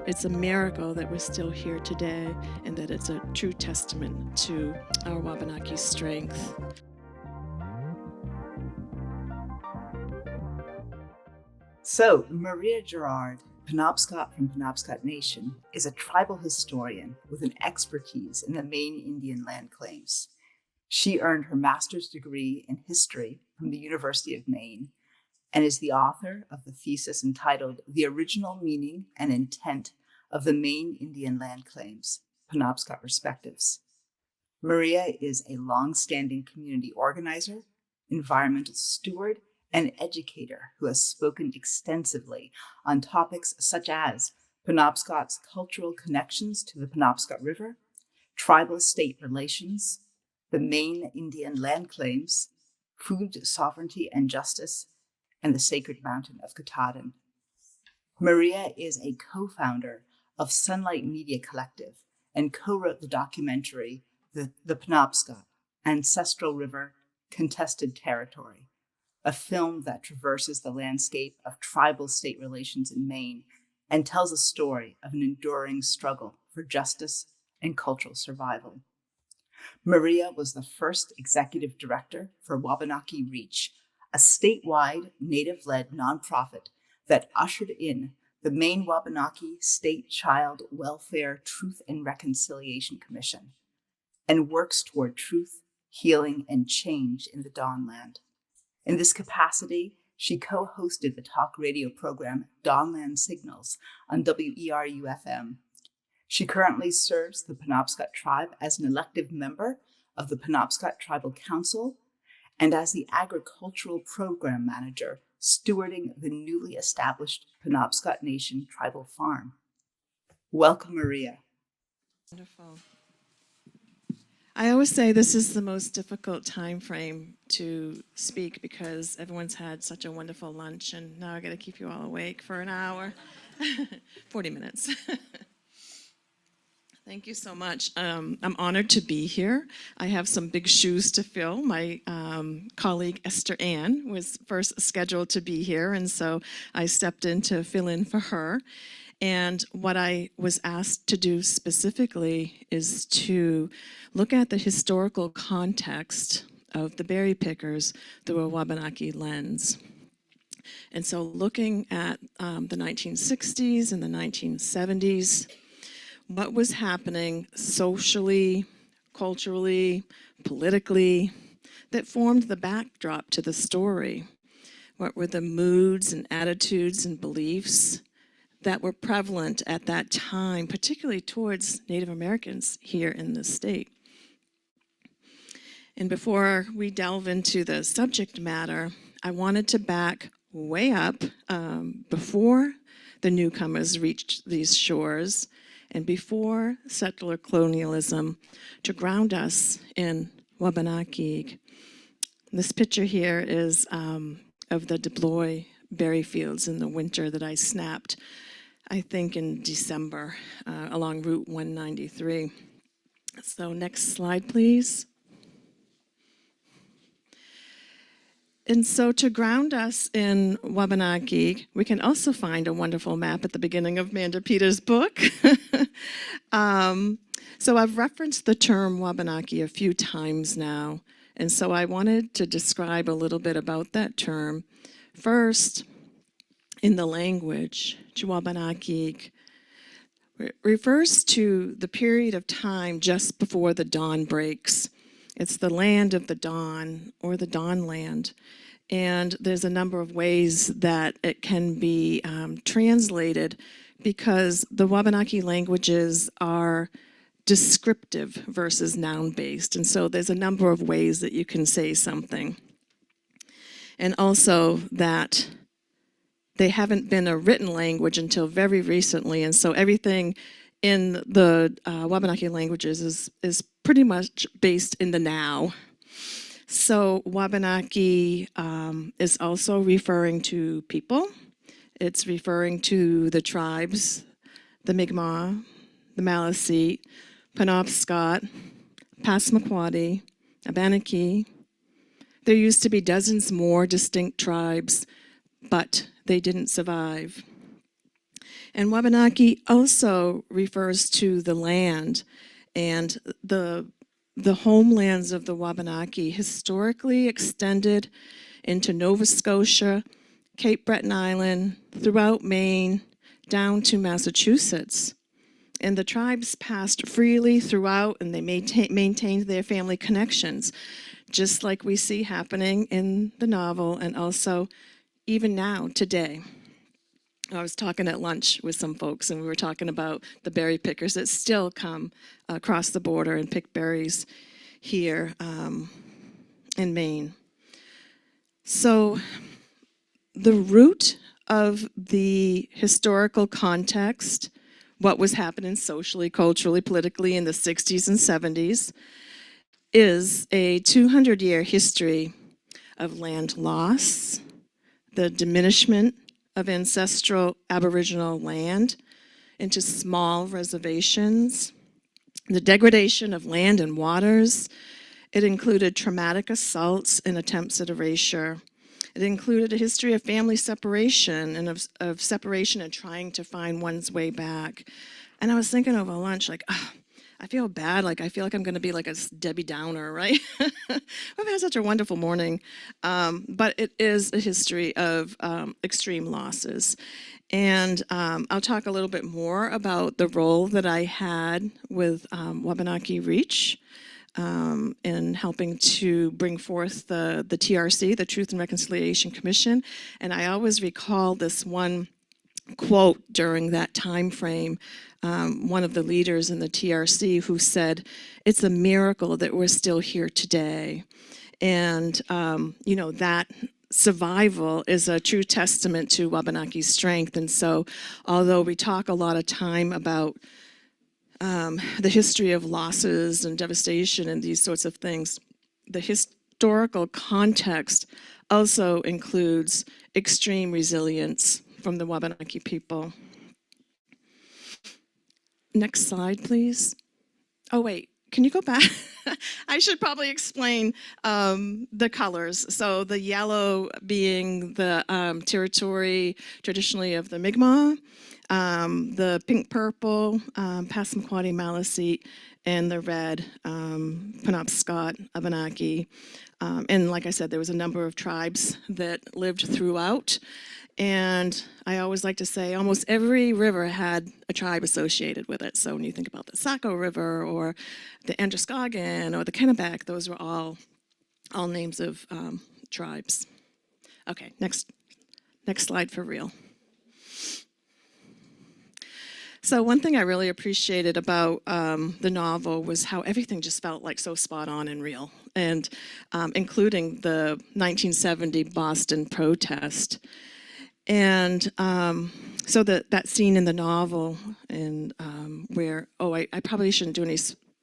It's a miracle that we're still here today and that it's a true testament to our Wabanaki strength. So, Maria Girouard, Penobscot from Penobscot Nation, is a tribal historian with an expertise in the Maine Indian Land Claims. She earned her master's degree in history from the University of Maine and is the author of the thesis entitled The Original Meaning and Intent of the Maine Indian Land Claims, Penobscot Perspectives. Maria is a longstanding community organizer, environmental steward, and educator who has spoken extensively on topics such as Penobscot's cultural connections to the Penobscot River, tribal-state relations, the Maine Indian Land Claims, food sovereignty and justice, and the sacred mountain of Katahdin. Maria is a co-founder of Sunlight Media Collective and co-wrote the documentary The Penobscot, Ancestral River, Contested Territory, a film that traverses the landscape of tribal state relations in Maine and tells a story of an enduring struggle for justice and cultural survival. Maria was the first executive director for Wabanaki Reach, a statewide Native-led nonprofit that ushered in the Maine Wabanaki State Child Welfare Truth and Reconciliation Commission, and works toward truth, healing, and change in the Dawnland. In this capacity, she co-hosted the talk radio program Dawnland Signals on WERU-FM. She currently serves the Penobscot tribe as an elective member of the Penobscot Tribal Council and as the agricultural program manager stewarding the newly established Penobscot Nation tribal farm. Welcome, Maria. Wonderful. I always say this is the most difficult time frame to speak because everyone's had such a wonderful lunch and now I got to keep you all awake for an hour, 40 minutes. Thank you so much. I'm honored to be here. I have some big shoes to fill. My colleague Esther Ann was first scheduled to be here, and so I stepped in to fill in for her. And what I was asked to do specifically is to look at the historical context of the berry pickers through a Wabanaki lens. And so looking at the 1960s and the 1970s, what was happening socially, culturally, politically, that formed the backdrop to the story? What were the moods and attitudes and beliefs that were prevalent at that time, particularly towards Native Americans here in the state? And before we delve into the subject matter, I wanted to back way up before the newcomers reached these shores and before settler colonialism to ground us in Wabanaki. This picture here is of the Deploy berry fields in the winter that I snapped, I think in December, along Route 193. So next slide, please. And so to ground us in Wabanaki, we can also find a wonderful map at the beginning of Manda Peter's book. So I've referenced the term Wabanaki a few times now, and so I wanted to describe a little bit about that term. First, in the language, Wabanaki refers to the period of time just before the dawn breaks. It's the land of the dawn, or the dawnland. And there's a number of ways that it can be translated because the Wabanaki languages are descriptive versus noun-based. And so there's a number of ways that you can say something. And also that they haven't been a written language until very recently. And so everything in the Wabanaki languages is pretty much based in the now. So Wabanaki is also referring to people. It's referring to the tribes, the Mi'kmaq, the Maliseet, Penobscot, Passamaquoddy, Abenaki. There used to be dozens more distinct tribes, but they didn't survive. And Wabanaki also refers to the land, and the homelands of the Wabanaki historically extended into Nova Scotia, Cape Breton Island, throughout Maine, down to Massachusetts. And the tribes passed freely throughout, and they maintained their family connections, just like we see happening in the novel, and also even now, today. I was talking at lunch with some folks, and we were talking about the berry pickers that still come across the border and pick berries here in Maine. So the root of the historical context, what was happening socially, culturally, politically in the 60s and 70s, is a 200-year history of land loss, the diminishment of ancestral Aboriginal land into small reservations, the degradation of land and waters. It included traumatic assaults and attempts at erasure. It included a history of family separation and of separation and trying to find one's way back. And I was thinking over lunch, like, oh, I feel bad, like I feel like I'm going to be like a Debbie Downer, right? I've had such a wonderful morning. But it is a history of extreme losses. And I'll talk a little bit more about the role that I had with Wabanaki Reach in helping to bring forth the TRC, the Truth and Reconciliation Commission. And I always recall this one quote during that time frame, one of the leaders in the TRC who said, "It's a miracle that we're still here today." And, you know, that survival is a true testament to Wabanaki's strength. And so, although we talk a lot of time about the history of losses and devastation and these sorts of things, the historical context also includes extreme resilience from the Wabanaki people. Next slide, please. Oh, wait, can you go back? I should probably explain the colors. So the yellow being the territory traditionally of the Mi'kmaq, the pink-purple, Passamaquoddy, Maliseet, and the red, Penobscot, Abenaki. And like I said, there was a number of tribes that lived throughout. And I always like to say almost every river had a tribe associated with it. So when you think about the Saco River or the Androscoggin or the Kennebec, those were all names of tribes. Okay, next slide for real. So one thing I really appreciated about the novel was how everything just felt like so spot on and real, and including the 1970 Boston protest. And so that scene in the novel, and where, I probably shouldn't do any,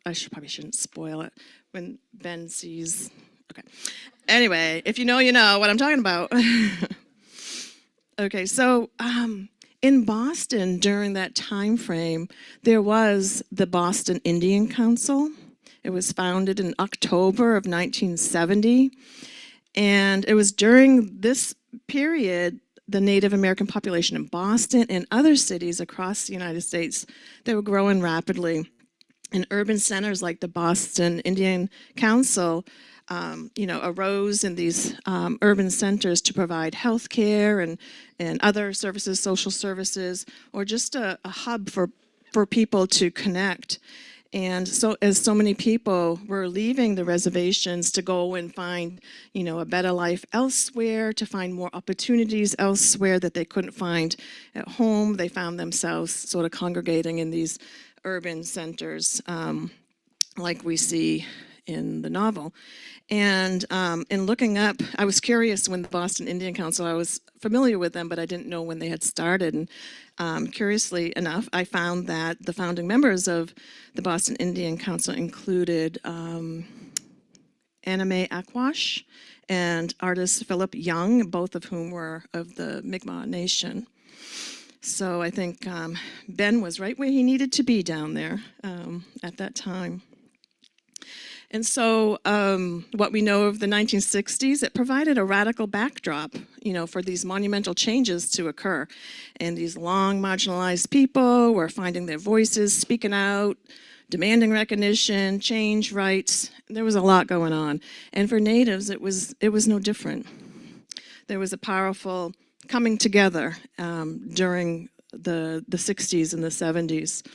probably shouldn't spoil it, when Ben sees, okay. Anyway, if you know what I'm talking about. Okay, so in Boston during that time frame, there was the Boston Indian Council. It was founded in October of 1970. And it was during this period the Native American population in Boston and other cities across the United States, they were growing rapidly. And urban centers like the Boston Indian Council, arose in these urban centers to provide health care and other services, social services, or just a hub for people to connect. And so as so many people were leaving the reservations to go and find, a better life elsewhere, to find more opportunities elsewhere that they couldn't find at home, they found themselves sort of congregating in these urban centers, like we see in the novel. And in looking up, I was curious when the Boston Indian Council, I was familiar with them, but I didn't know when they had started. And curiously enough, I found that the founding members of the Boston Indian Council included Anime Aquash and artist Philip Young, both of whom were of the Mi'kmaq Nation. So I think Ben was right where he needed to be down there at that time. And so what we know of the 1960s, it provided a radical backdrop, for these monumental changes to occur. And these long marginalized people were finding their voices, speaking out, demanding recognition, change, rights. There was a lot going on. And for Natives, it was no different. There was a powerful coming together during the 60s and the 70s.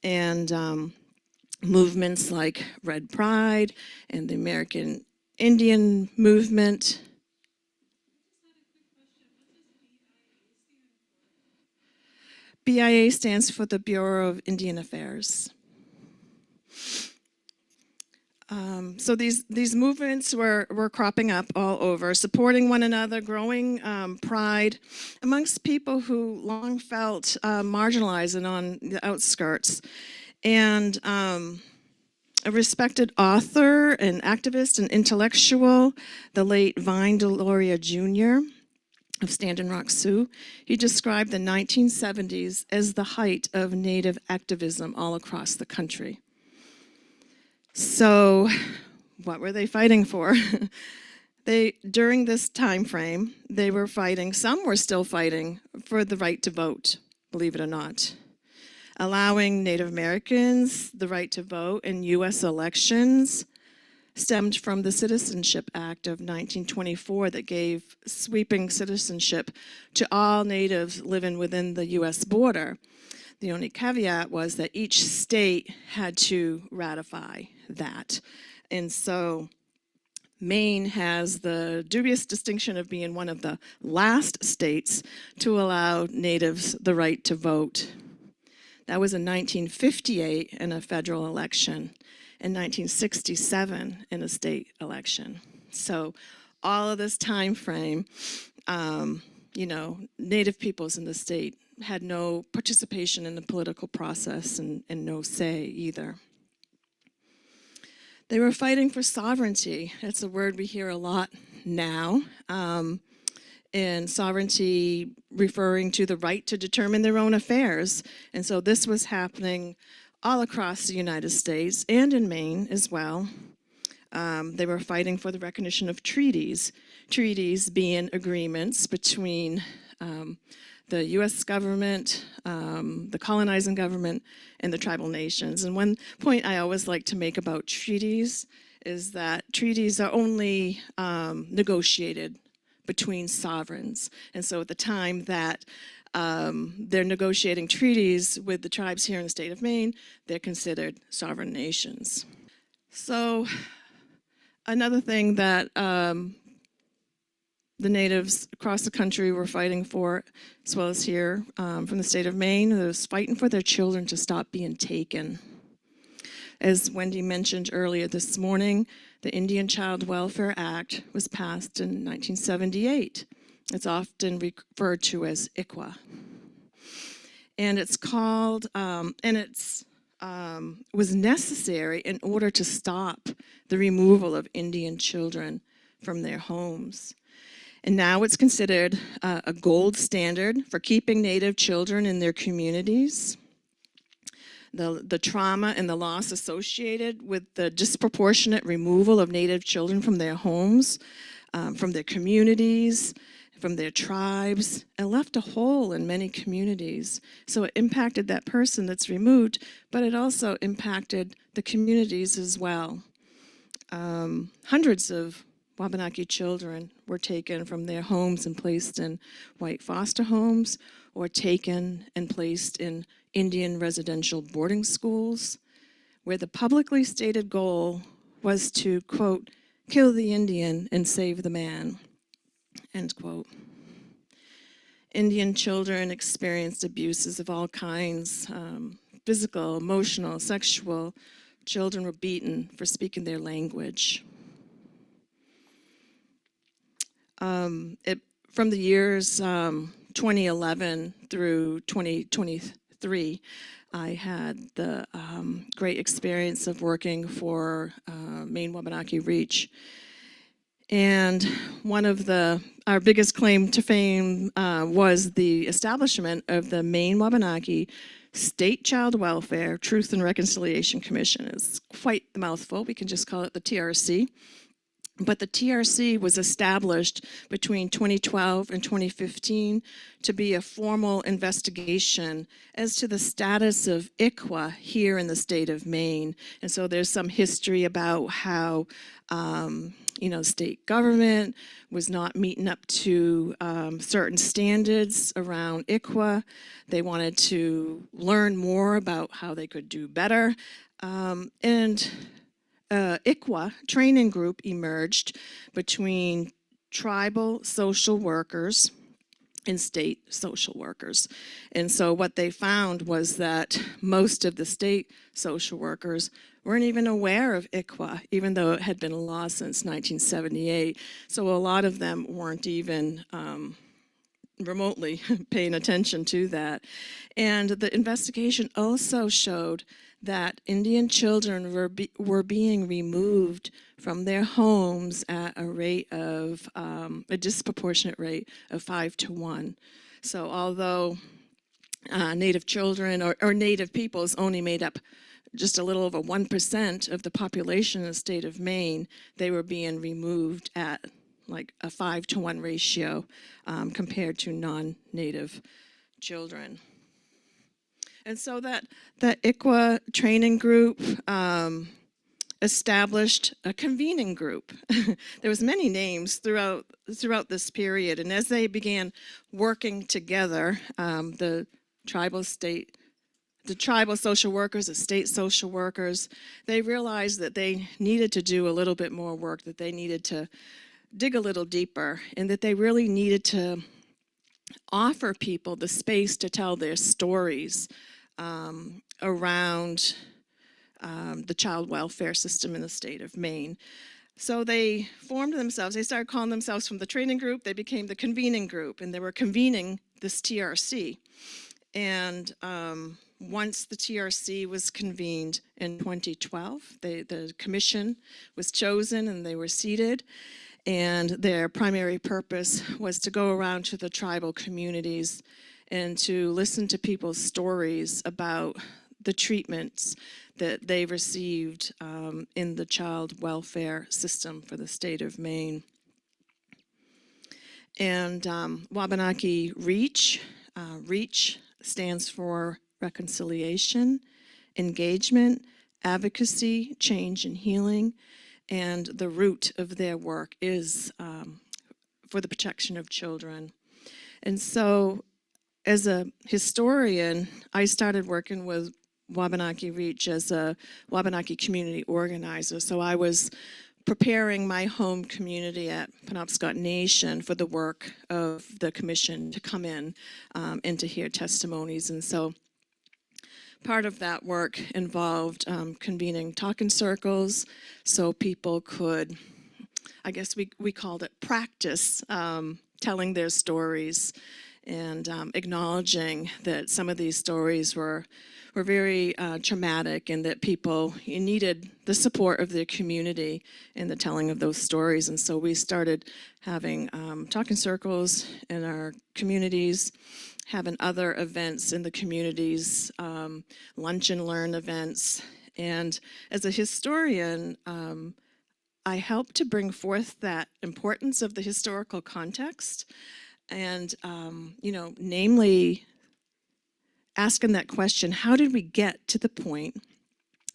And movements like Red Pride and the American Indian movement. BIA stands for the Bureau of Indian Affairs. So these movements were cropping up all over, supporting one another, growing pride amongst people who long felt marginalized and on the outskirts. And a respected author and activist and intellectual, the late Vine Deloria Jr. of Stand and Rock Sioux, he described the 1970s as the height of Native activism all across the country. So, what were they fighting for? During this time frame, they were fighting, some were still fighting for the right to vote, believe it or not. Allowing Native Americans the right to vote in U.S. elections stemmed from the Citizenship Act of 1924 that gave sweeping citizenship to all Natives living within the U.S. border. The only caveat was that each state had to ratify that. And so Maine has the dubious distinction of being one of the last states to allow Natives the right to vote. That was in 1958 in a federal election, in 1967 in a state election. So all of this time frame, Native peoples in the state had no participation in the political process and no say either. They were fighting for sovereignty. That's a word we hear a lot now. And sovereignty referring to the right to determine their own affairs. And so this was happening all across the United States and in Maine as well. They were fighting for the recognition of treaties, treaties being agreements between the U.S. government, the colonizing government, and the tribal nations. And one point I always like to make about treaties is that treaties are only negotiated between sovereigns. And so at the time that they're negotiating treaties with the tribes here in the state of Maine, they're considered sovereign nations. So another thing that the Natives across the country were fighting for, as well as here from the state of Maine, was fighting for their children to stop being taken. As Wendy mentioned earlier this morning, the Indian Child Welfare Act was passed in 1978. It's often referred to as ICWA. And it's called, was necessary in order to stop the removal of Indian children from their homes. And now it's considered a gold standard for keeping Native children in their communities. The trauma and the loss associated with the disproportionate removal of Native children from their homes, from their communities, from their tribes, and left a hole in many communities. So it impacted that person that's removed, but it also impacted the communities as well. Hundreds of Wabanaki children were taken from their homes and placed in white foster homes, or taken and placed in Indian residential boarding schools, where the publicly stated goal was to, quote, kill the Indian and save the man, end quote. Indian children experienced abuses of all kinds, physical, emotional, sexual. Children were beaten for speaking their language. From the years 2011 through 2023, I had the great experience of working for Maine Wabanaki Reach. And one of our biggest claim to fame was the establishment of the Maine Wabanaki State Child Welfare Truth and Reconciliation Commission. It's quite the mouthful. We can just call it the TRC. But the TRC was established between 2012 and 2015 to be a formal investigation as to the status of ICWA here in the state of Maine. And so there's some history about how, state government was not meeting up to certain standards around ICWA. They wanted to learn more about how they could do better. ICWA training group emerged between tribal social workers and state social workers. And so what they found was that most of the state social workers weren't even aware of ICWA, even though it had been a law since 1978. So a lot of them weren't even remotely paying attention to that. And the investigation also showed that Indian children were being removed from their homes at a disproportionate rate of 5 to 1. So although Native children or Native peoples only made up just a little over 1% of the population in the state of Maine, they were being removed at like a 5 to 1 ratio compared to non-Native children. And so that ICWA training group established a convening group. There was many names throughout this period, and as they began working together, the tribal social workers, the state social workers, they realized that they needed to do a little bit more work, that they needed to dig a little deeper, and that they really needed to offer people the space to tell their stories around the child welfare system in the state of Maine. So they formed themselves, they started calling themselves from the training group, they became the convening group, and they were convening this TRC. And once the TRC was convened in 2012, the commission was chosen and they were seated. And their primary purpose was to go around to the tribal communities and to listen to people's stories about the treatments that they received in the child welfare system for the state of Maine. And Wabanaki REACH, REACH stands for Reconciliation, Engagement, Advocacy, Change and Healing. And the root of their work is for the protection of children. And so as a historian, I started working with Wabanaki REACH as a Wabanaki community organizer. So I was preparing my home community at Penobscot Nation for the work of the commission to come in and to hear testimonies. And so part of that work involved convening talking circles so people could, I guess we called it practice, telling their stories and acknowledging that some of these stories were very traumatic and that people needed the support of their community in the telling of those stories. And so we started having talking circles in our communities, having other events in the communities, lunch and learn events. And as a historian, I helped to bring forth that importance of the historical context and, namely asking that question, how did we get to the point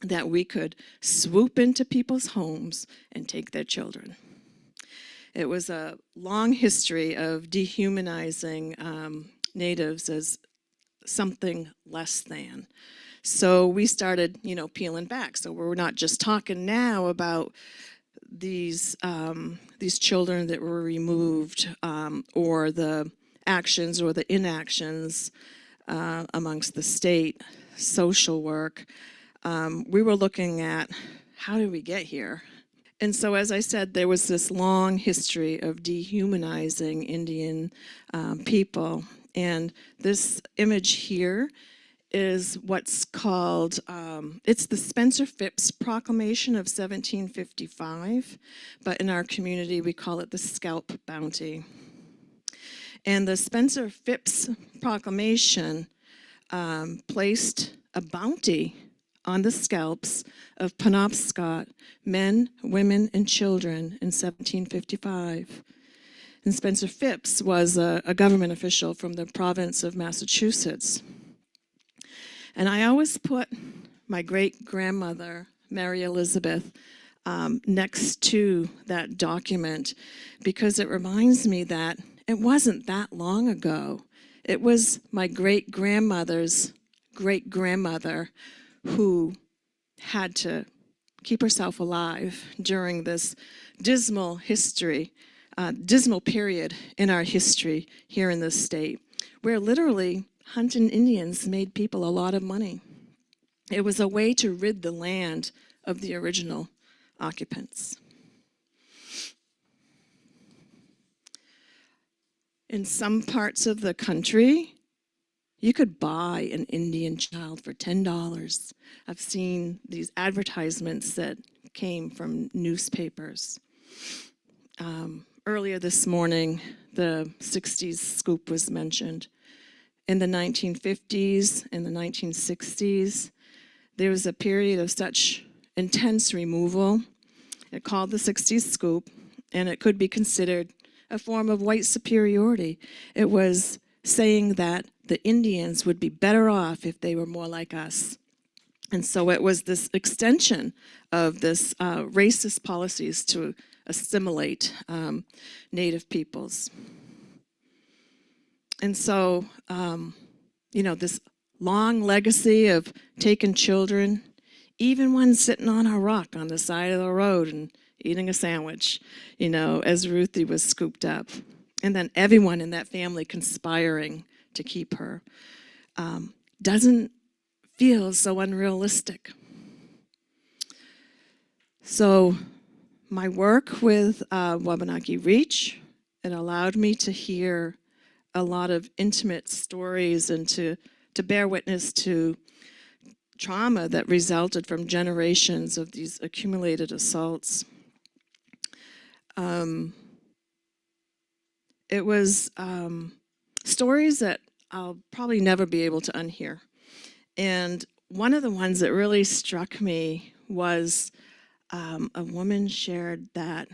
that we could swoop into people's homes and take their children? It was a long history of dehumanizing natives as something less than. So we started, peeling back. So we're not just talking now about these children that were removed or the actions or the inactions amongst the state social work. We were looking at how did we get here? And so, as I said, there was this long history of dehumanizing Indian people. And this image here is what's called, it's the Spencer-Phipps Proclamation of 1755, but in our community we call it the Scalp Bounty. And the Spencer-Phipps Proclamation placed a bounty on the scalps of Penobscot men, women, and children in 1755. And Spencer Phipps was a government official from the province of Massachusetts. And I always put my great-grandmother, Mary Elizabeth, next to that document because it reminds me that it wasn't that long ago. It was my great-grandmother's great-grandmother who had to keep herself alive during this dismal period in our history here in this state, where literally hunting Indians made people a lot of money. It was a way to rid the land of the original occupants. In some parts of the country, you could buy an Indian child for $10. I've seen these advertisements that came from newspapers. Earlier this morning, the 60s scoop was mentioned. In the 1950s and the 1960s, there was a period of such intense removal. It called the 60s scoop, and it could be considered a form of white superiority. It was saying that the Indians would be better off if they were more like us. And so it was this extension of this racist policies to assimilate Native peoples. And so, this long legacy of taking children, even one sitting on a rock on the side of the road and eating a sandwich, as Ruthie was scooped up. And then everyone in that family conspiring to keep her, doesn't feel so unrealistic. So my work with Wabanaki Reach, it allowed me to hear a lot of intimate stories and to bear witness to trauma that resulted from generations of these accumulated assaults. It was stories that I'll probably never be able to unhear. And one of the ones that really struck me was a woman shared that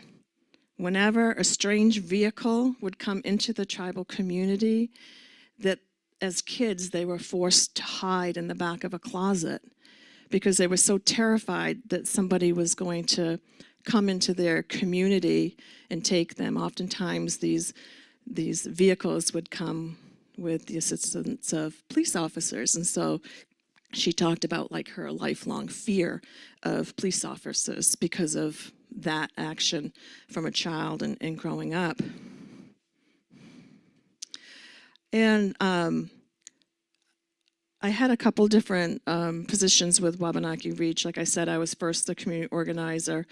whenever a strange vehicle would come into the tribal community, that as kids they were forced to hide in the back of a closet because they were so terrified that somebody was going to come into their community and take them. Oftentimes these vehicles would come with the assistance of police officers, and so she talked about like her lifelong fear of police officers because of that action from a child and growing up. And I had a couple different positions with Wabanaki Reach. Like I said, I was first the community organizer,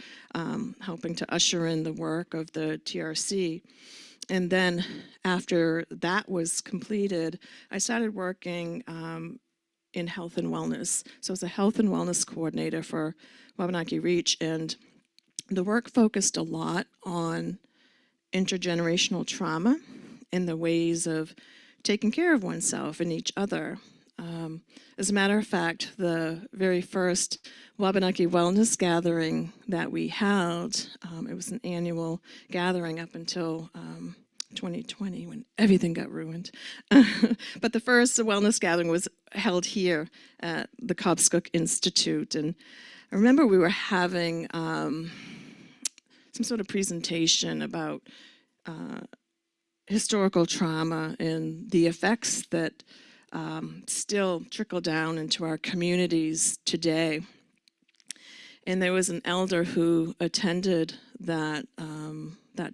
helping to usher in the work of the TRC. And then after that was completed, I started working in health and wellness. So I was a health and wellness coordinator for Wabanaki Reach, and the work focused a lot on intergenerational trauma and the ways of taking care of oneself and each other. As a matter of fact, the very first Wabanaki Wellness Gathering that we held, it was an annual gathering up until 2020 when everything got ruined. But the first wellness gathering was held here at the Cobscook Institute. And I remember we were having some sort of presentation about historical trauma and the effects that still trickle down into our communities today. And there was an elder who attended that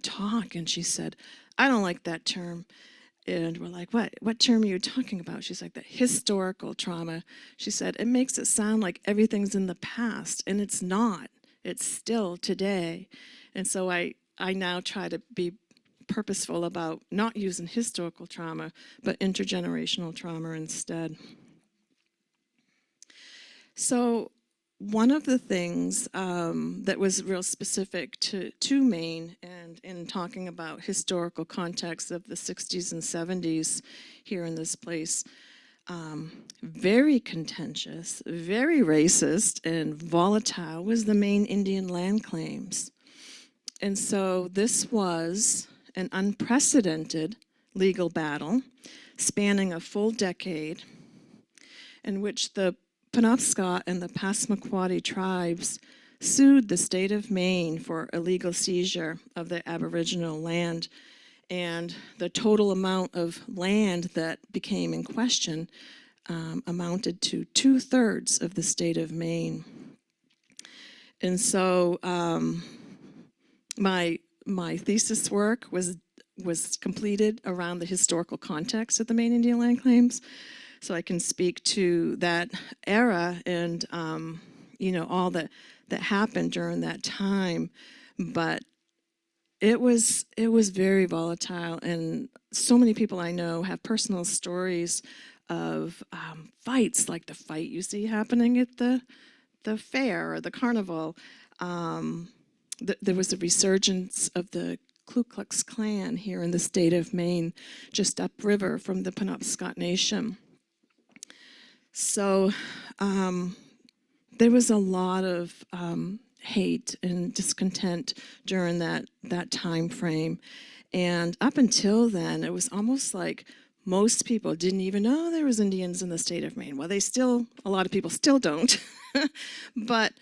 talk, and she said, "I don't like that term." And we're like, what term are you talking about? She's like, the historical trauma. She said, it makes it sound like everything's in the past, and it's not. It's still today. And so I now try to be purposeful about not using historical trauma, but intergenerational trauma instead. So one of the things that was real specific to Maine, and in talking about historical context of the 60s and 70s here in this place, very contentious, very racist, and volatile was the Maine Indian Land Claims. And so this was an unprecedented legal battle spanning a full decade in which the Penobscot and the Passamaquoddy tribes sued the state of Maine for illegal seizure of their Aboriginal land, and the total amount of land that became in question amounted to 2/3 of the state of Maine. And so my thesis work was completed around the historical context of the Maine Indian Land Claims, so I can speak to that era and all that happened during that time. But it was very volatile, and so many people I know have personal stories of fights, like the fight you see happening at the fair or the carnival. There was a resurgence of the Ku Klux Klan here in the state of Maine, just upriver from the Penobscot Nation. So there was a lot of hate and discontent during that time frame. And up until then, it was almost like most people didn't even know there was Indians in the state of Maine. Well, a lot of people still don't. But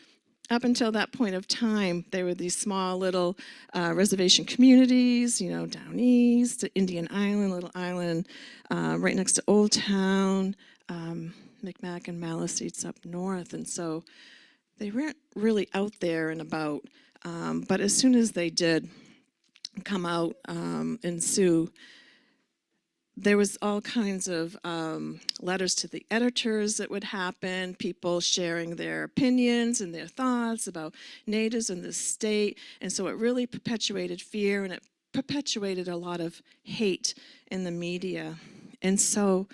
up until that point of time, there were these small little reservation communities, down east, Indian Island, Little Island, right next to Old Town, Micmac and Maliseets up north. And so they weren't really out there and about. But as soon as they did come out and sue, there was all kinds of letters to the editors that would happen, people sharing their opinions and their thoughts about natives in the state. And so it really perpetuated fear, and it perpetuated a lot of hate in the media. And so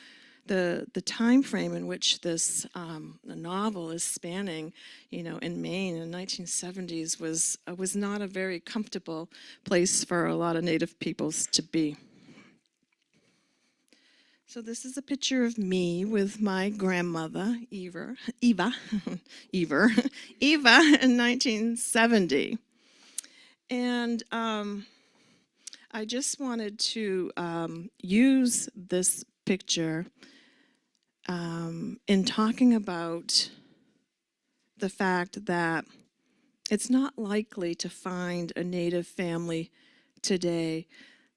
the time frame in which this the novel is spanning, in Maine in the 1970s was not a very comfortable place for a lot of Native peoples to be. So this is a picture of me with my grandmother, Eva, in 1970. And I just wanted to use this picture in talking about the fact that it's not likely to find a Native family today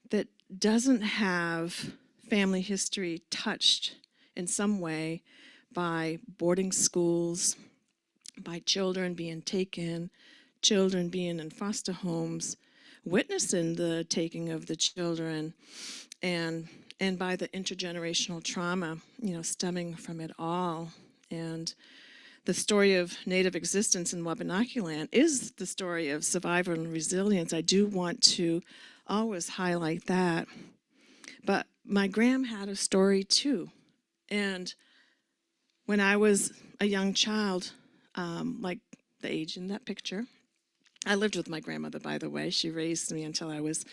that doesn't have family history touched in some way by boarding schools, by children being taken, children being in foster homes, witnessing the taking of the children, and by the intergenerational trauma, stemming from it all. And the story of Native existence in Wabanaki land is the story of survival and resilience. I do want to always highlight that. But my gram had a story too. And when I was a young child, like the age in that picture, I lived with my grandmother, by the way. She raised me until I was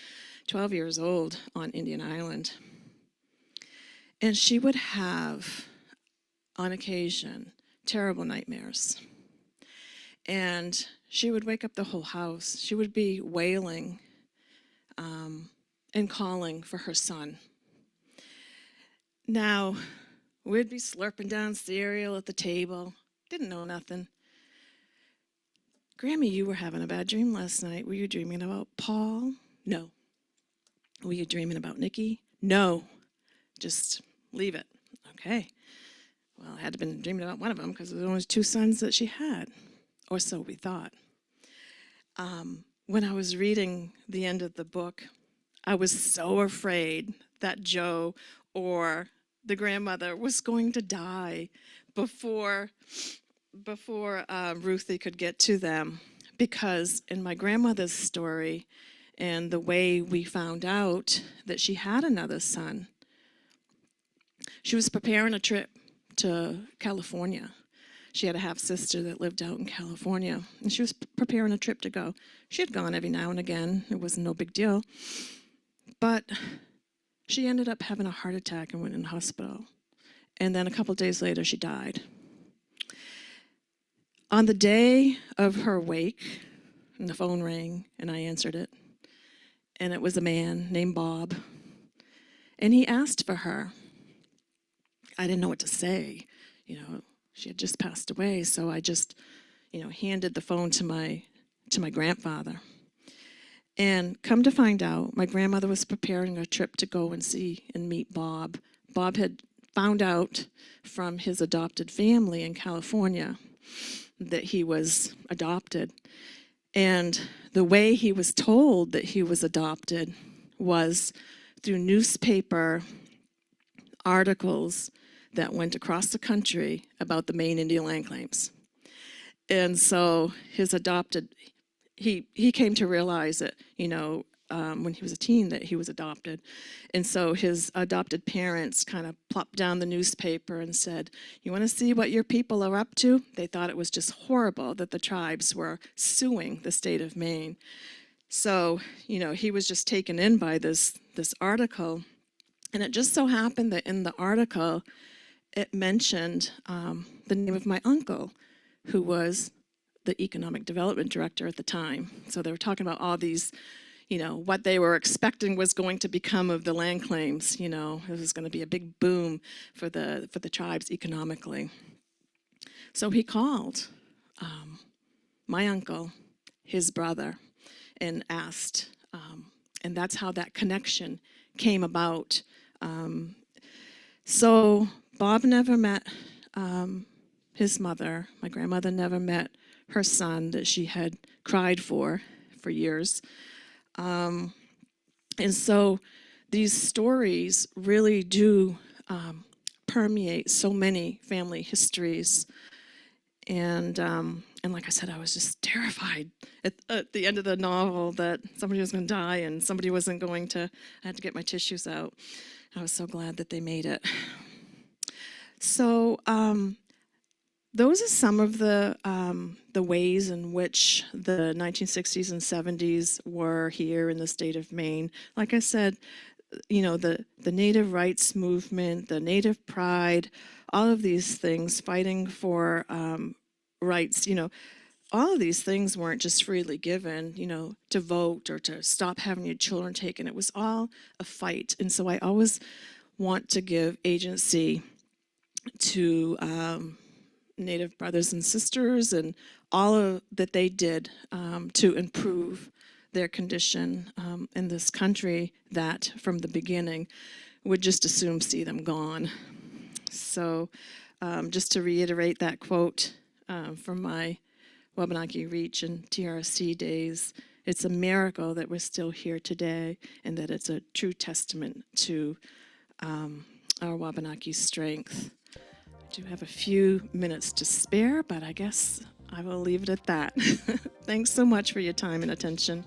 12 years old on Indian Island. And she would have, on occasion, terrible nightmares. And she would wake up the whole house. She would be wailing and calling for her son. Now, we'd be slurping down cereal at the table. Didn't know nothing. Grammy, you were having a bad dream last night. Were you dreaming about Paul? No. Were you dreaming about Nikki? No. Just leave it. Okay. Well, I had to have been dreaming about one of them because there were only 2 sons that she had, or so we thought. When I was reading the end of the book, I was so afraid that Joe or the grandmother was going to die before Ruthie could get to them, because in my grandmother's story and the way we found out that she had another son, she was preparing a trip to California. She had a half-sister that lived out in California, and she was preparing a trip to go. She had gone every now and again. It wasn't no big deal. But she ended up having a heart attack and went in the hospital. and then a couple days later she died. On the day of her wake, and the phone rang, and I answered it, and it was a man named Bob, and he asked for her. I didn't know what to say. She had just passed away, so I just, handed the phone to my grandfather. And come to find out, my grandmother was preparing a trip to go and see and meet Bob. Bob had found out from his adopted family in California that he was adopted. And the way he was told that he was adopted was through newspaper articles that went across the country about the Maine Indian Land Claims. And so he came to realize that, when he was a teen, that he was adopted. And so his adopted parents kind of plopped down the newspaper and said, "You want to see what your people are up to?" They thought it was just horrible that the tribes were suing the state of Maine. So, he was just taken in by this article. And it just so happened that in the article, it mentioned the name of my uncle, who was the economic development director at the time. So they were talking about all these, what they were expecting was going to become of the land claims. It was going to be a big boom for the tribes economically. So he called my uncle, his brother, and asked, and that's how that connection came about. So Bob never met his mother. My grandmother never met her son that she had cried for years. And so these stories really do permeate so many family histories. And like I said, I was just terrified at the end of the novel that somebody was going to die and somebody wasn't going to, I had to get my tissues out. I was so glad that they made it. So those are some of the ways in which the 1960s and 70s were here in the state of Maine. Like I said, the Native rights movement, the Native pride, all of these things, fighting for rights, all of these things weren't just freely given, to vote or to stop having your children taken. It was all a fight. And so I always want to give agency to Native brothers and sisters and all of that they did to improve their condition in this country that from the beginning would just assume see them gone. So just to reiterate that quote from my Wabanaki Reach and TRC days, it's a miracle that we're still here today and that it's a true testament to our Wabanaki strength. I do have a few minutes to spare, but I guess I will leave it at that. Thanks so much for your time and attention.